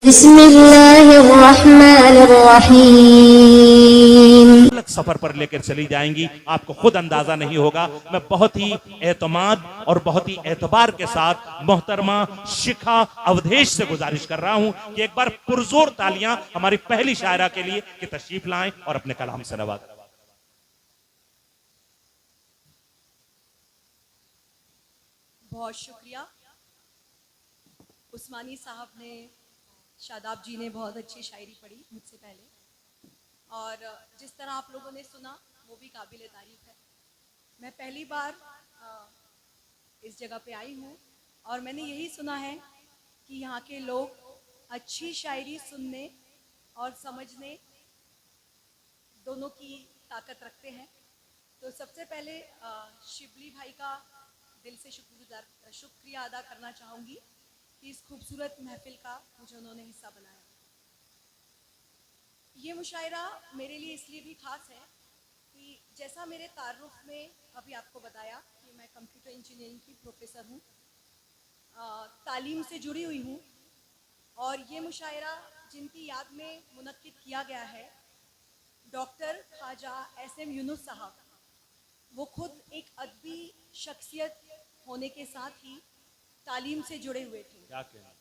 बिस्मिल्लाहिर्रहमानिर्रहीम। अलग सफर पर लेकर चली जाएंगी, आपको खुद अंदाजा नहीं होगा। मैं बहुत ही एतमाद और बहुत ही एतबार के साथ मोहतरमा शिखा अवधेश से गुजारिश कर रहा हूं कि एक बार पुरजोर तालियां हमारी पहली शायरा के लिए कि तशरीफ लाएं और अपने कलाम से नवाजें। बहुत शुक्रिया। उस्मानी साहब ने, शादाब जी ने बहुत अच्छी शायरी पढ़ी मुझसे पहले, और जिस तरह आप लोगों ने सुना वो भी काबिल तारीफ है। मैं पहली बार इस जगह पे आई हूँ और मैंने यही सुना है कि यहाँ के लोग अच्छी शायरी सुनने और समझने दोनों की ताकत रखते हैं। तो सबसे पहले शिबली भाई का दिल से शुक्रिया अदा करना चाहूँगी कि इस खूबसूरत महफिल का मुझे उन्होंने हिस्सा बनाया। ये मुशायरा मेरे लिए इसलिए भी ख़ास है कि जैसा मेरे तारुफ में अभी आपको बताया कि मैं कंप्यूटर इंजीनियरिंग की प्रोफेसर हूँ, तालीम से जुड़ी हुई हूँ, और ये मुशायरा जिनकी याद में मुनक्किद किया गया है, डॉक्टर ख्वाजा एस.एम. यूनुस साहब, वो खुद एक अदबी शख्सियत होने के साथ ही तालीम से जुड़े हुए थे। क्या कहना?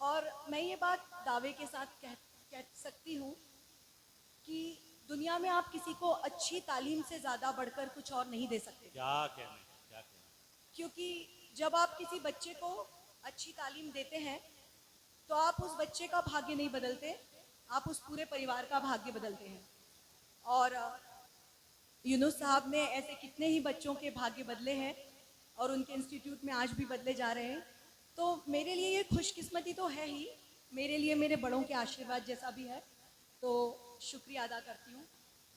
और मैं ये बात दावे के साथ कह सकती हूँ कि दुनिया में आप किसी को अच्छी तालीम से ज़्यादा बढ़कर कुछ और नहीं दे सकते। क्या कहना? क्या कहना? क्योंकि जब आप किसी बच्चे को अच्छी तालीम देते हैं तो आप उस बच्चे का भाग्य नहीं बदलते, आप उस पूरे परिवार का भाग्य बदलते हैं। और यूनुस साहब ने ऐसे कितने ही बच्चों के भाग्य बदले हैं और उनके इंस्टीट्यूट में आज भी बदले जा रहे हैं। तो मेरे लिए ये खुशकिस्मती तो है ही, मेरे लिए मेरे बड़ों के आशीर्वाद जैसा भी है। तो शुक्रिया अदा करती हूँ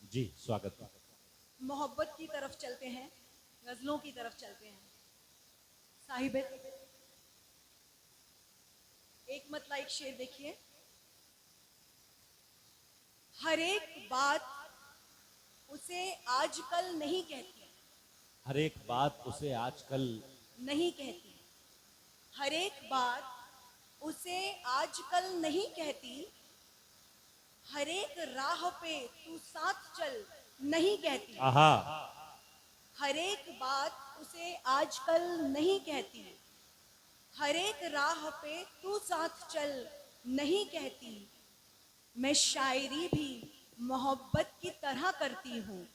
जी, स्वागत। मोहब्बत की तरफ चलते हैं, गज़लों की तरफ चलते हैं। साहिब एक मतला एक शेर देखिए। हर एक बात उसे आजकल नहीं कहती, हर एक बात उसे आजकल नहीं कहती, हर एक बात उसे आजकल नहीं कहती, हर एक राह पे तू साथ चल नहीं कहती। आहा, हर एक बात उसे आजकल नहीं कहती, हर एक राह पे तू साथ चल नहीं कहती। मैं शायरी भी मोहब्बत की तरह करती हूँ,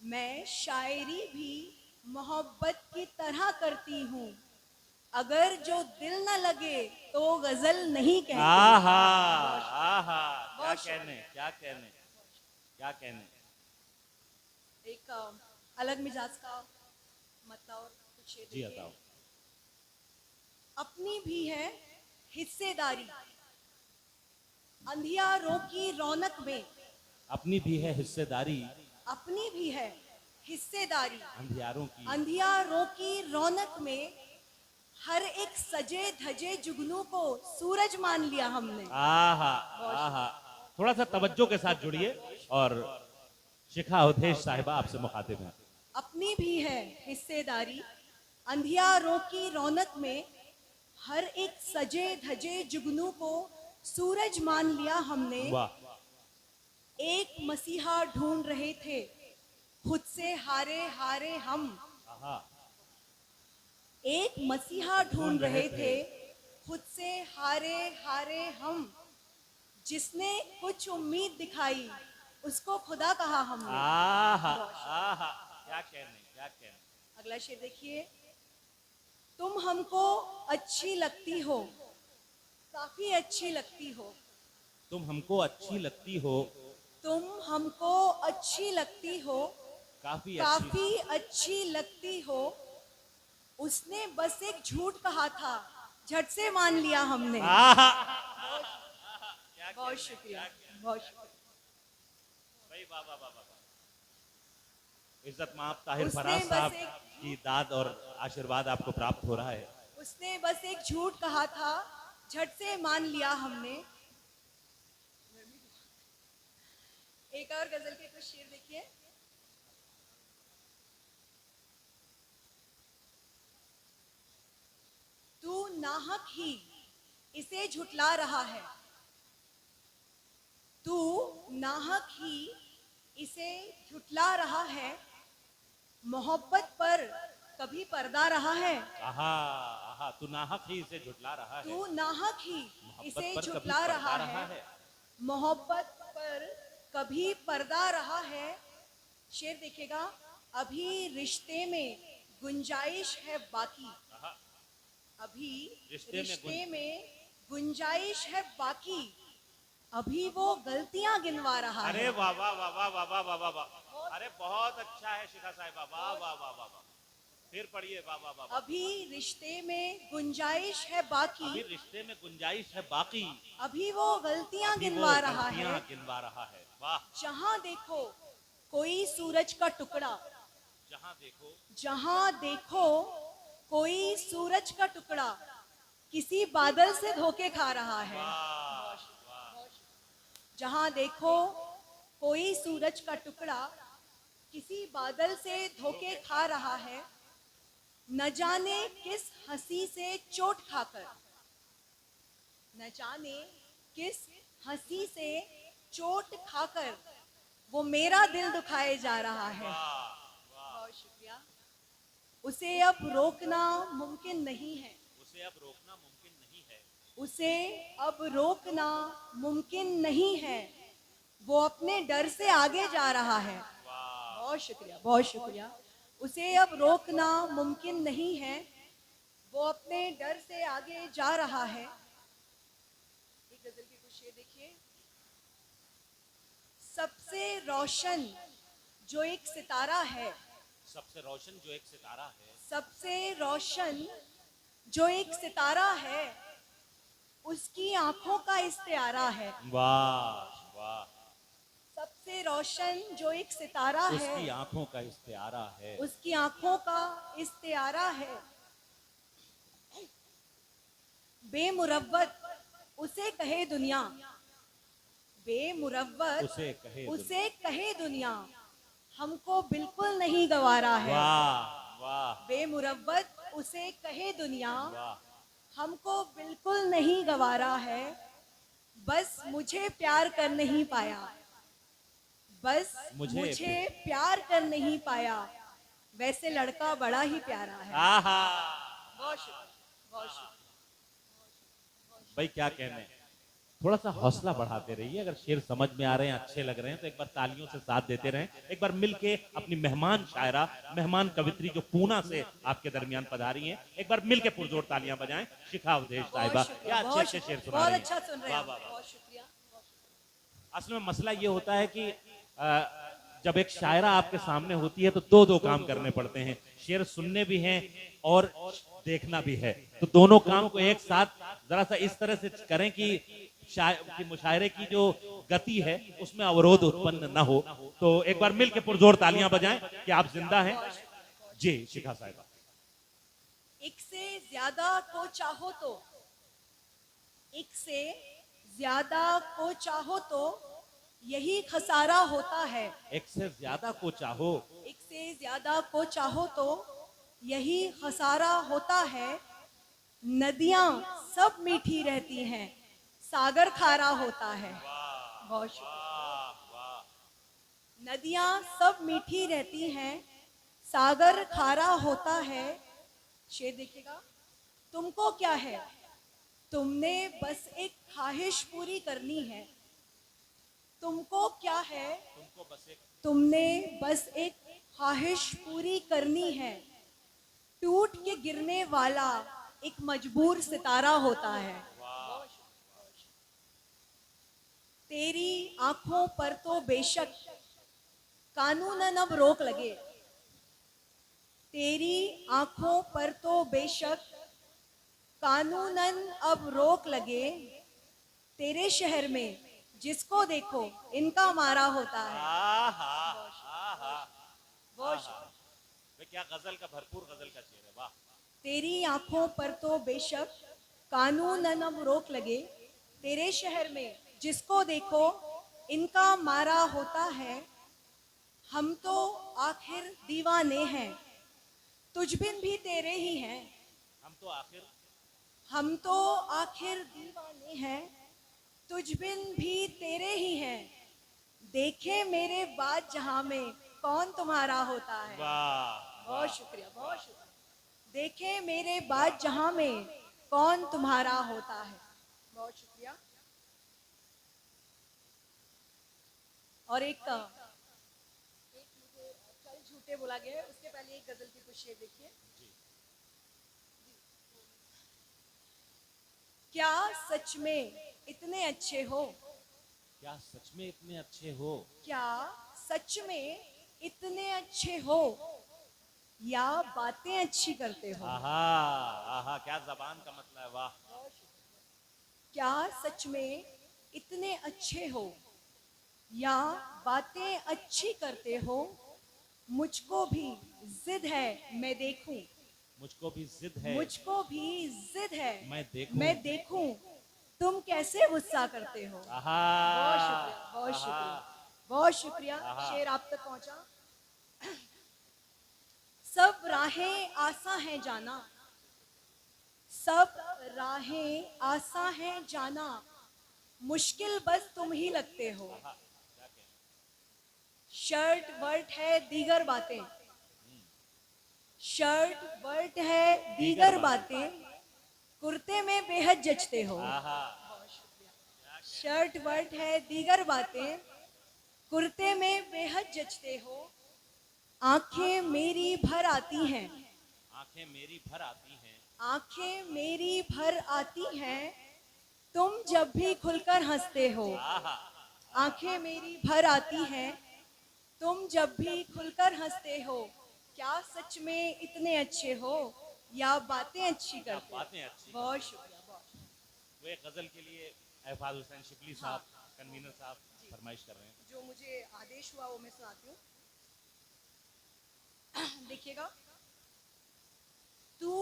मैं शायरी भी मोहब्बत की तरह करती हूँ, अगर जो दिल न लगे तो गजल नहीं कहती। आहा, आहा, क्या बहुत कहने, क्या कहने, क्या कहने। एक अलग मिजाज का मतलब और कुछ शेर जी, देखिए। बताओ। अपनी भी है हिस्सेदारी अंधियारों की रौनक में, अपनी भी है हिस्सेदारी अपनी भी है हिस्सेदारी अंधियारों की। अंधियारों की रौनक में, हर एक सजे धजे जुगनू को सूरज मान लिया हमने। आहा, आहा, थोड़ा सा तवज्जो के साथ जुड़िए और शिखा अवधेश साहिबा आपसे मुखातिब हैं। अपनी भी है हिस्सेदारी अंधियारों की रौनक में, हर एक सजे धजे जुगनू को सूरज मान लिया हमने। वाह, एक मसीहा ढूंढ रहे थे खुद से हारे हारे हम, आहा, एक मसीहा ढूंढ रहे थे खुद से हारे हारे हम, जिसने कुछ उम्मीद दिखाई उसको खुदा कहा हमने। आहा, आहा, क्या कहने, क्या कहने। अगला शेर देखिए। तुम हमको अच्छी लगती हो, काफी अच्छी लगती हो, तुम हमको अच्छी लगती हो, तुम हमको अच्छी लगती हो, काफी काफी अच्छी लगती हो, उसने बस एक झूठ कहा था झट से मान लिया हमने। आहा, बहुत शुक्रिया, बहुत शुक्रिया। भाई वाह वाह वाह वाह। इज्जत माफ ताहिर उसने फराज बस साहब एक- की दाद और आशीर्वाद आपको प्राप्त हो रहा है। उसने बस एक झूठ कहा था झट से मान लिया हमने। एक और गजल के कुछ शेर देखिए। तू नाहक ही इसे झुटला रहा है। तू नाहक ही इसे झुटला रहा है। मोहब्बत पर कभी पर्दा रहा है। आहा आहा, तू नाहक ही इसे झुटला रहा है। तू नाहक ही मोहब्बत इसे पर कभी झुटला पर्दा रहा रहा है। है। मोहब्बत पर कभी पर्दा रहा है। शेर देखिएगा, अभी रिश्ते में गुंजाइश है बाकी। आहा, अभी रिश्ते में रिश्ते में गुंजाइश है बाकी। अभी वो गलतियां गिनवा रहा अरे है। वाह वाह वाह वाह वाह वाह वाह वाह वाह, अरे बहुत अच्छा है शिखा साहिबा, वाह वाह वाह वाह वाह। फिर पढ़िए, वाह वाह वाह वाह। अभी रिश्ते में गुंजाइश है बाकी। अभी रिश्ते में गुंजाइश है बाकी। अभी वो गलतियां अभी वो गिनवा रहा गलतियां है। गिनवा रहा है, वाह। जहां देखो कोई सूरज का टुकड़ा। जहां देखो, जहां देखो कोई सूरज का टुकड़ा किसी बादल से धोखे खा रहा है। वाह वाह। जहां देखो कोई सूरज का टुकड़ा किसी बादल से धोखे खा रहा है। न जाने किस हंसी से चोट खाकर। न जाने किस हंसी से चोट खाकर वो मेरा दिल दुखाए जा रहा है। बहुत शुक्रिया। उसे अब रोकना मुमकिन नहीं है। उसे अब रोकना मुमकिन नहीं है। उसे अब रोकना मुमकिन नहीं है। वो अपने डर से आगे जा रहा है। बहुत शुक्रिया, बहुत शुक्रिया। उसे अब रोकना मुमकिन नहीं है। वो अपने डर से आगे जा रहा है। एक गजल के कुछ शेर देखिए। सबसे रोशन जो एक सितारा है। सबसे रोशन जो एक सितारा है। सबसे रोशन जो एक सितारा है। उसकी आंखों का इस्तियारा है। वाह वाह। सबसे रोशन जो एक सितारा है। उसकी आंखों का इस्तियारा है। उसकी आंखों का इस्तियारा है। बेमुरव्वत उसे कहे दुनिया। बेमुरव्वत उसे कहे दुनिया। हमको बिल्कुल नहीं गवारा है। वाह वाह बेमुरव्वत उसे कहे दुनिया। वाह। हमको बिल्कुल नहीं गवारा है। बस मुझे प्यार कर नहीं पाया। बस मुझे प्यार कर नहीं पाया। वैसे लड़का बड़ा ही प्यारा है। आहा, बहुत शुक्रिया, बहुत शुक्रिया। भाई क्या कहने, थोड़ा सा हौसला बढ़ाते रहिए। अगर शेर समझ में आ रहे हैं, अच्छे लग रहे हैं, तो एक बार तालियों से साथ देते रहें। एक बार मिलके अपनी मेहमान शायरा, मेहमान कवित्री जो पूना से आपके दरमियान पधारी हैं, एक बार मिलके पुरजोर तालियां बजाएं। शिखा अवधेश साहिबा, क्या अच्छे अच्छे शेर सुना बहुत रही हैं। अच्छा सुन रहे हैं। वाह, वाह, वाह। बहुत शुक्रिया। असल में मसला ये होता है कि जब एक शायरा आपके सामने होती है तो दो दो काम करने पड़ते हैं। शेर सुनने भी हैं और देखना भी है। तो दोनों काम को एक साथ जरा सा इस तरह से करें कि मुशायरे की जो गति है उसमें अवरोध उत्पन्न न हो। तो एक बार मिलके पुरजोर तालियां बजाएं कि आप जिंदा हैं। जी शिखा साहिबा। एक से ज्यादा को चाहो तो, एक से ज्यादा को चाहो तो यही खसारा होता है। एक से ज्यादा को चाहो, एक से ज्यादा को चाहो तो यही खसारा होता है। नदियां सब मीठी रहती हैं, सागर खारा होता है। बहुत शुक्रिया। नदियां सब मीठी रहती हैं, सागर खारा होता है। शेर देखिएगा। तुमको क्या है, तुमने बस एक ख्वाहिश पूरी करनी है। तुमको क्या है, तुमने बस एक ख्वाहिश पूरी करनी है। टूट के गिरने वाला एक मजबूर सितारा होता है। तेरी आंखों पर तो बेशक कानूनन अब रोक लगे। तेरी आंखों पर तो बेशक कानूनन अब रोक लगे। तेरे शहर में जिसको देखो इनका मारा होता है। क्या गजल का, भरपूर गजल का शेर है, वाह। तेरी आंखों पर तो बेशक कानूनन अब रोक लगे। तेरे शहर में जिसको देखो इनका मारा होता है। हम तो आखिर दीवाने हैं, तुझ बिन भी तेरे ही हैं। हम तो आखिर हम तो आखिर दीवाने हैं, तुझ बिन भी तेरे ही हैं। देखे मेरे बाद जहां में कौन तुम्हारा होता है। वाह बहुत शुक्रिया, बहुत शुक्रिया। देखे मेरे बाद जहां में कौन तुम्हारा होता है। बहुत शुक्रिया। और एक मुझे चल झूठे बोला गया है, उसके पहले एक गजल की कुछ शेर देखिए। क्या सच में इतने अच्छे हो, क्या सच में इतने अच्छे हो, क्या सच में इतने अच्छे हो, या बातें अच्छी करते हो। आहा आहा क्या जबान का मतलब है, वाह। क्या सच में इतने अच्छे हो, या बातें अच्छी करते हो। मुझको भी जिद है मैं देखूं, मुझको भी जिद है मुझको भी जिद है मैं मैं देखूं तुम कैसे गुस्सा करते हो। आहा बहुत शुक्रिया, बहुत शुक्रिया, बहुत शुक्रिया। आहा। शेर आप तक पहुंचा। सब राहें आसा हैं जाना, सब राहें आसा हैं जाना, मुश्किल बस तुम ही लगते हो। शर्ट वर्ट है दीगर बातें, शर्ट वर्ट है दीगर बातें, कुर्ते में बेहद जचते हो। आहा शर्ट वर्ट है दीगर बातें, कुर्ते में बेहद जचते हो। आंखें मेरी भर आती हैं, आंखें मेरी भर आती हैं, आंखें मेरी भर आती हैं, तुम जब भी खुलकर हंसते हो। आहा आंखें मेरी भर आती हैं, तुम जब भी खुलकर हंसते हो। क्या सच में इतने अच्छे हो, या बातें अच्छी क्या करते हो। बातें अच्छी। बहुत शुक्रिया, बहुत शुक्रिया। वो एक गजल के लिए एहफाज हुसैन शिबली साहब कन्वीनर साहब फरमाइश कर रहे हैं। जो मुझे आदेश हुआ वो मैं सुनाती हूँ। देखिएगा। तू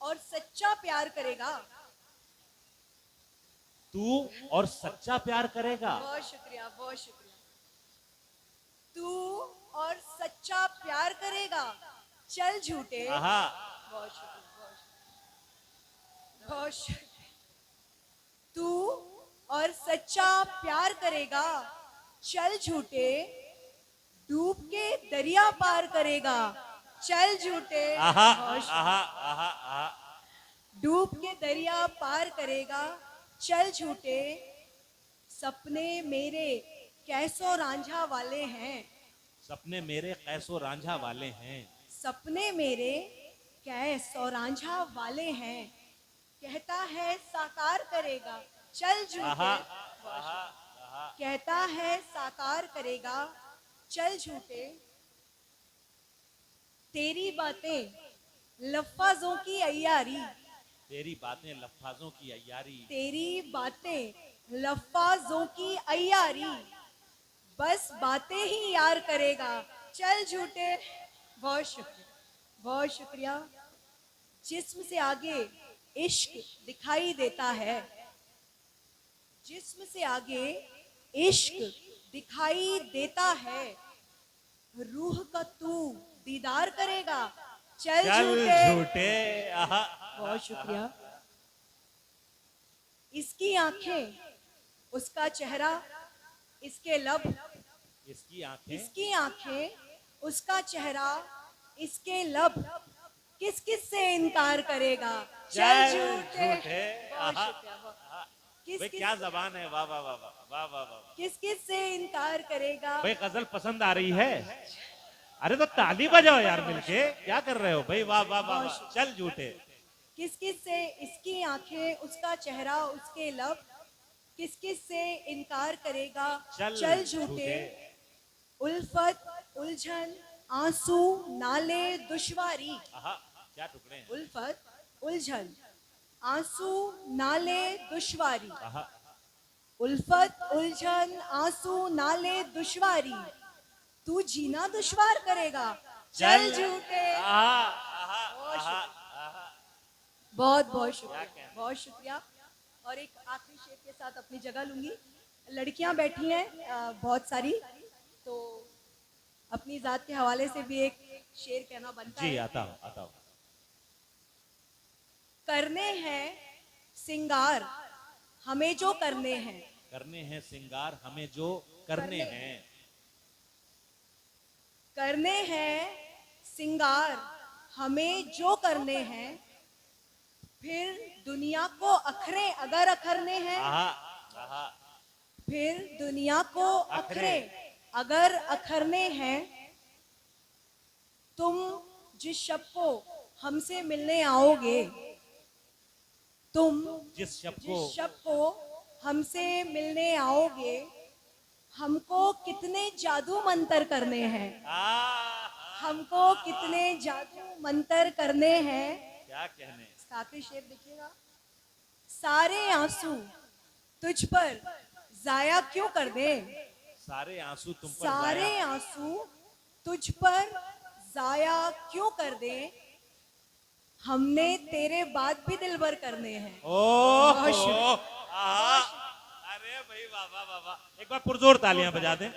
और सच्चा प्यार करेगा। तू और सच्चा प्यार करेगा। बहुत शुक्रिया, बहुत शुक्रिया। तू और सच्चा प्यार करेगा, चल झूठे। आहा बहुत शुक्रिया, बहुत शुक्रिया, बहुत शुक्रिया। तू और सच्चा प्यार करेगा, चल झूठे, डूब के दरिया पार करेगा, चल झूठे। आहा बहुत शुक्रिया। आहा आहा आहा डूब के दरिया पार करेगा, चल झूठे। सपने मेरे कैसो रांझा वाले हैं, सपने मेरे कैसो रांझा वाले हैं, सपने मेरे कैसो रांझा वाले हैं। कहता है साकार करेगा, चल आहा झूठे। आहा आहा कहता है साकार करेगा, चल झूठे। तेरी बातें लफ्फाजों की अय्यारी, तेरी बातें लफ्फाजों की अय्यारी, तेरी बातें लफ्फाजों की अय्यारी, बस बातें ही यार करेगा, चल झूठे। बहुत शुक्रिया, बहुत शुक्रिया। जिस्म से आगे इश्क दिखाई देता है, जिस्म से आगे इश्क दिखाई देता है। रूह का तू दीदार करेगा, चल चल झूठे। झूठे। आहा बहुत शुक्रिया। इसकी आंखें, उसका चेहरा, इसके लब, इसकी आंखें, इसकी आंखें, उसका चेहरा, इसके लब, किस किस से इनकार करेगा, चल चल झूठे। झूठे। बहुत आहा शुक्रिया, बहुत। भाई किस क्या किस जबान है, वाह वाह वाह वाह वाह वाह वाह। किस किस से इनकार करेगा। भाई गजल पसंद आ रही है? अरे तो ताली बजाओ यार मिलके, क्या कर रहे हो भाई, वाह वाह वाह वाह। चल झूठे। किस किस से इसकी आंखें, उसका चेहरा, उसके लब, किस किस से इनकार करेगा, चल झूठे। उल्फत उलझन आंसू नाले दुश्वारी, आहा क्या टुकड़े हैं। उल्फत उलझन आंसू नाले दुश्वारी, आहा उल्फत उलझन आंसू नाले दुश्वारी, तू जीना दुश्वार करेगा, चल झूठे। आहा आहा आहा आहा। बहुत बहुत शुक्रिया, बहुत शुक्रिया। और एक आखिरी शेर के साथ अपनी जगह लूंगी। लड़कियां बैठी हैं बहुत सारी, तो अपनी जात के हवाले से भी एक शेर कहना बनता जी है। आता हूँ आता हूँ। करने हैं सिंगार हमें जो करने हैं, करने हैं सिंगार हमें जो करने हैं, करने हैं सिंगार हमें जो करने हैं, फिर दुनिया को अखरे अगर अखरने हैं, आहा आहा फिर दुनिया को अखरे अगर अखरने हैं, तुम जिस शब को हमसे मिलने आओगे, तुम जिस शब्द जिस शब को हमसे मिलने आओगे, हमको कितने जादू मंतर करने हैं, हमको कितने जादू मंतर करने हैं। क्या कहने, सातवें शेर देखिएगा, सारे आंसू तुझ पर जाया क्यों कर दे, सारे आंसू तुम पर सारे जाया, आंसू तुझ पर जाया क्यों कर दे, हमने तेरे बाद भी दिलबर करने हैं। ओह, आहा, अरे भाई वाह वाह वाह वाह, एक बार पुरजोर तालियां बजा दें।